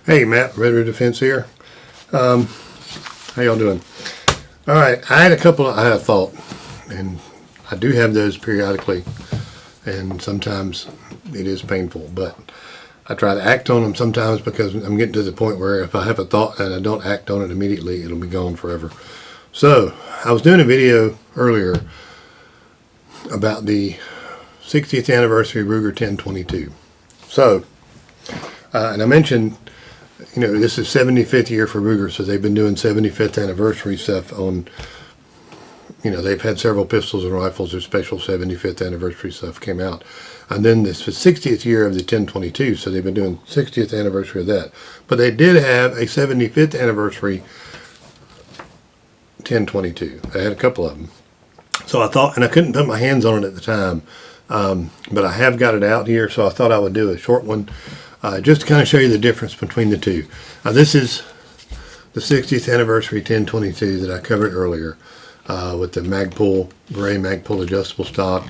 Hey, Matt, Red River Defense here. How y'all doing? All right, I had a thought, and I do have those periodically, and sometimes it is painful, but I try to act on them sometimes because I'm getting to the point where if I have a thought and I don't act on it immediately, it'll be gone forever. So, I was doing a video earlier about the 60th anniversary Ruger 1022. So, and I mentioned, this is 75th year for Ruger, so they've been doing 75th anniversary stuff on, they've had several pistols and rifles. Their special 75th anniversary stuff came out. And then this was 60th year of the 1022, so they've been doing 60th anniversary of that. But they did have a 75th anniversary 1022. They had a couple of them. So I thought, and I couldn't put my hands on it at the time, but I have got it out here, so I thought I would do a short one. Just to kind of show you the difference between the two. This is the 60th anniversary 1022 that I covered earlier with the Magpul, gray Magpul adjustable stock.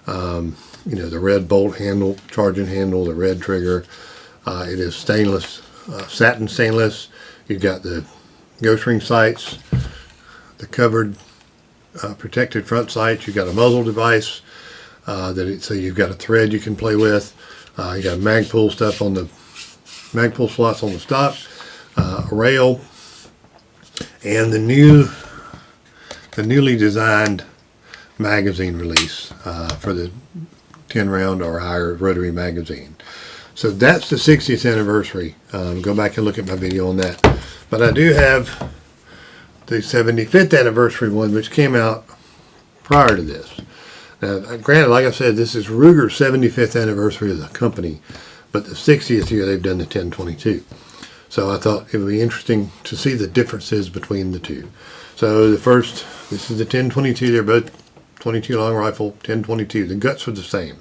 The red bolt handle, charging handle, the red trigger. It is stainless, satin stainless. You've got the ghost ring sights, the covered protected front sights. You've got a muzzle device so you've got a thread you can play with. You got Magpul stuff on the Magpul slots on the stock, a rail, and the newly designed magazine release for the 10 round or higher rotary magazine. So that's the 60th anniversary. Go back and look at my video on that. But I do have the 75th anniversary one, which came out prior to this. Now, granted, like I said, this is Ruger's 75th anniversary of the company, but the 60th year they've done the 1022. So I thought it would be interesting to see the differences between the two. So this is the 1022. They're both 22 long rifle, 1022. The guts are the same.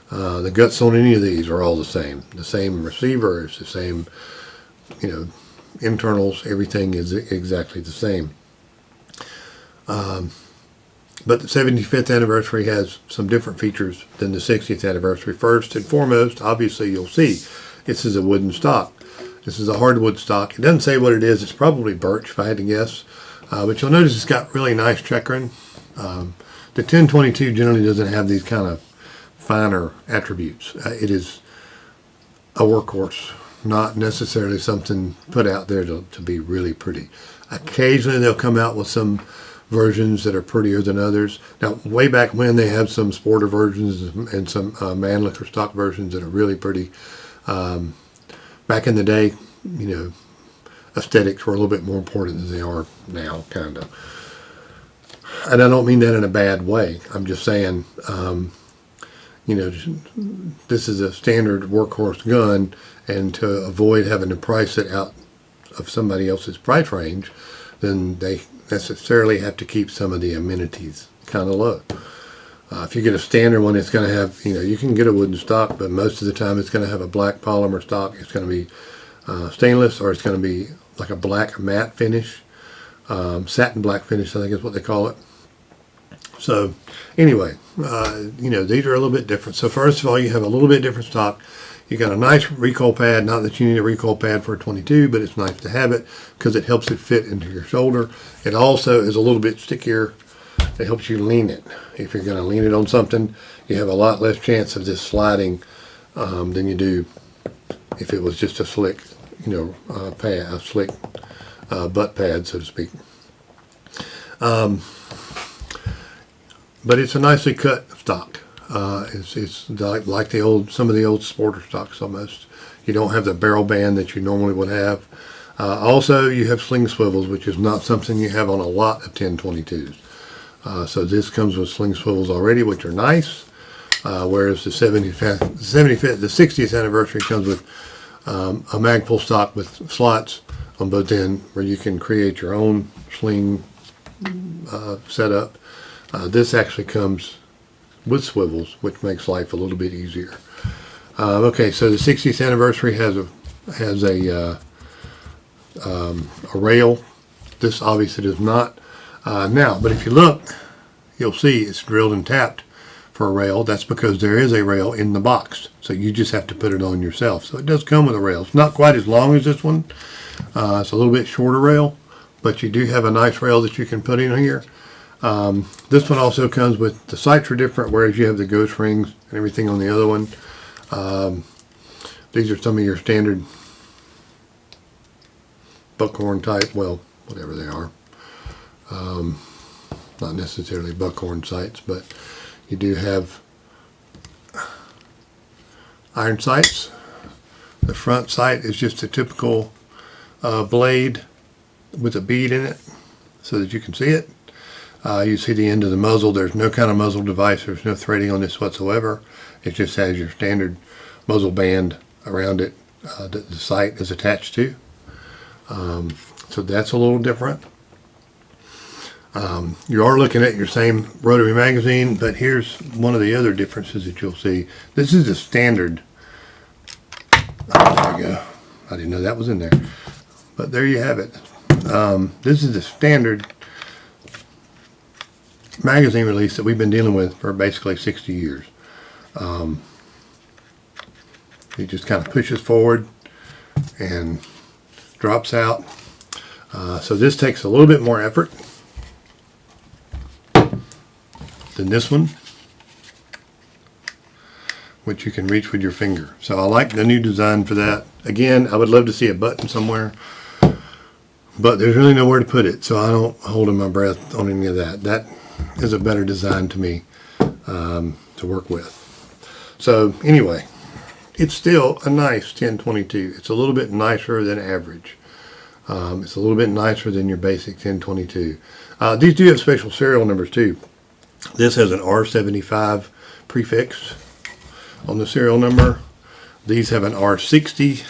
The guts on any of these are all the same. The same receivers, the same, internals, everything is exactly the same. But the 75th anniversary has some different features than the 60th anniversary. First and foremost, obviously you'll see, this is a wooden stock. This is a hardwood stock. It doesn't say what it is. It's probably birch, if I had to guess. But you'll notice it's got really nice checkering. The 1022 generally doesn't have these kind of finer attributes. It is a workhorse, not necessarily something put out there to be really pretty. Occasionally they'll come out with some versions that are prettier than others. Now, way back when, they had some sporter versions and some Mannlicher stock versions that are really pretty. Back in the day, aesthetics were a little bit more important than they are now, kind of. And I don't mean that in a bad way. I'm just saying, this is a standard workhorse gun, and to avoid having to price it out of somebody else's price range, then they necessarily have to keep some of the amenities kind of low. If you get a standard one, it's going to have, you can get a wooden stock, but most of the time it's going to have a black polymer stock. It's going to be stainless, or it's going to be like a black matte finish, satin black finish, I think is what they call it. So anyway, these are a little bit different. So first of all, you have a little bit different stock. You got a nice recoil pad. Not that you need a recoil pad for a 22, but it's nice to have it because it helps it fit into your shoulder. It also is a little bit stickier. It helps you lean it. If you're going to lean it on something, you have a lot less chance of this sliding than you do if it was just a slick, pad, a slick butt pad, so to speak. But it's a nicely cut stock. It's like some of the old sporter stocks almost. You don't have the barrel band that you normally would have. Also, you have sling swivels, which is not something you have on a lot of 1022s. So this comes with sling swivels already, which are nice. Whereas the 60th anniversary comes with a Magpul stock with slots on both ends where you can create your own sling setup. This actually comes with swivels, which makes life a little bit easier. Okay, so the 60th anniversary has a rail. This obviously does not. Now, but if you look, you'll see it's drilled and tapped for a rail. That's because there is a rail in the box, so you just have to put it on yourself. So it does come with a rail. It's not quite as long as this one. It's a little bit shorter rail, but you do have a nice rail that you can put in here. This one also comes with, the sights are different, whereas you have the ghost rings and everything on the other one. These are some of your standard buckhorn type, well, whatever they are. Not necessarily buckhorn sights, but you do have iron sights. The front sight is just a typical blade with a bead in it so that you can see it. You see the end of the muzzle. There's no kind of muzzle device. There's no threading on this whatsoever. It just has your standard muzzle band around it that the sight is attached to. So that's a little different. You are looking at your same rotary magazine, but here's one of the other differences that you'll see. This is the standard. There we go. I didn't know that was in there. But there you have it. This is the standard magazine release that we've been dealing with for basically 60 years. It just kind of pushes forward and drops out. So this takes a little bit more effort than this one, which you can reach with your finger. So I like the new design for that. Again, I would love to see a button somewhere, but there's really nowhere to put it, so I don't hold my breath on any of that. That is a better design to me to work with. So anyway, it's still a nice 1022. It's a little bit nicer than average. It's a little bit nicer than your basic 1022. These do have special serial numbers too. This has an R75 prefix on the serial number. These have an R60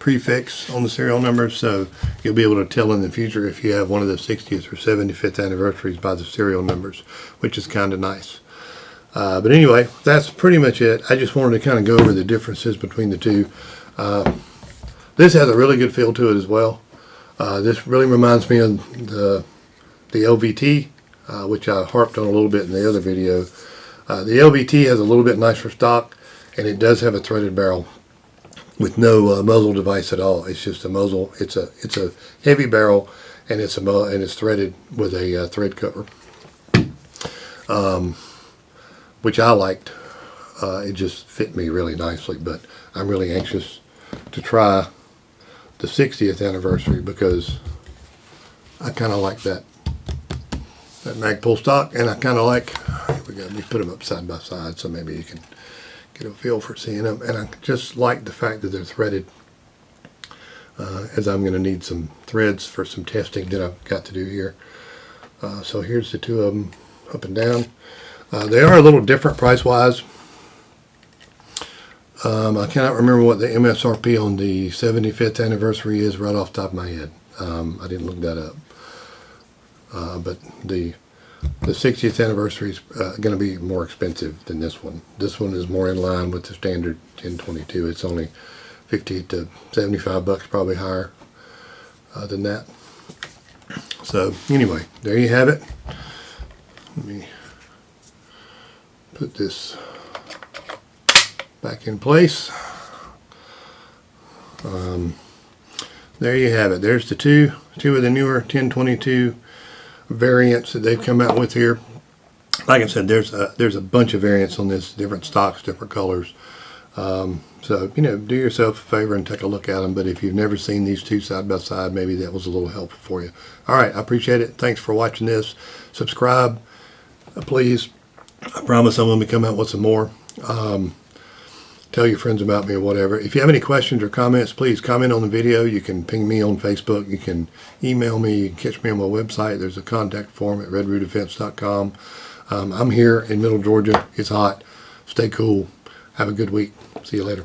prefix on the serial number, so you'll be able to tell in the future if you have one of the 60th or 75th anniversaries by the serial numbers, which is kind of nice. But anyway, that's pretty much it. I just wanted to kind of go over the differences between the two. This has a really good feel to it as well. This really reminds me of the LVT, which I harped on a little bit in the other video. The LVT has a little bit nicer stock, and it does have a threaded barrel with no muzzle device at all. It's just a muzzle. It's a heavy barrel, and it's threaded with a thread cover, which I liked. It just fit me really nicely. But I'm really anxious to try the 60th anniversary because I kind of like that Magpul stock, and I kind of like, here we go, let me put them up side by side so maybe you can get a feel for seeing them. And I just like the fact that they're threaded, as I'm going to need some threads for some testing that I've got to do here. So here's the two of them up and down. They are a little different price wise. I cannot remember what the MSRP on the 75th anniversary is right off the top of my head. I didn't look that up. But the 60th anniversary is going to be more expensive than this one. This one is more in line with the standard 1022. It's only 50 to 75 bucks, probably higher than that. So anyway, there you have it. Let me put this back in place. There you have it. There's the two of the newer 1022 variants that they've come out with here. Like I said, there's a bunch of variants on this, different stocks, different colors. So, you know, do yourself a favor and take a look at them. But if you've never seen these two side by side, maybe that was a little helpful for you. All right, I appreciate it. Thanks for watching this. Subscribe, please. I promise I'm going to be coming out with some more. Tell your friends about me or whatever. If you have any questions or comments, please comment on the video. You can ping me on Facebook. You can email me. You can catch me on my website. There's a contact form at redrootdefense.com. I'm here in Middle Georgia. It's hot. Stay cool. Have a good week. See you later.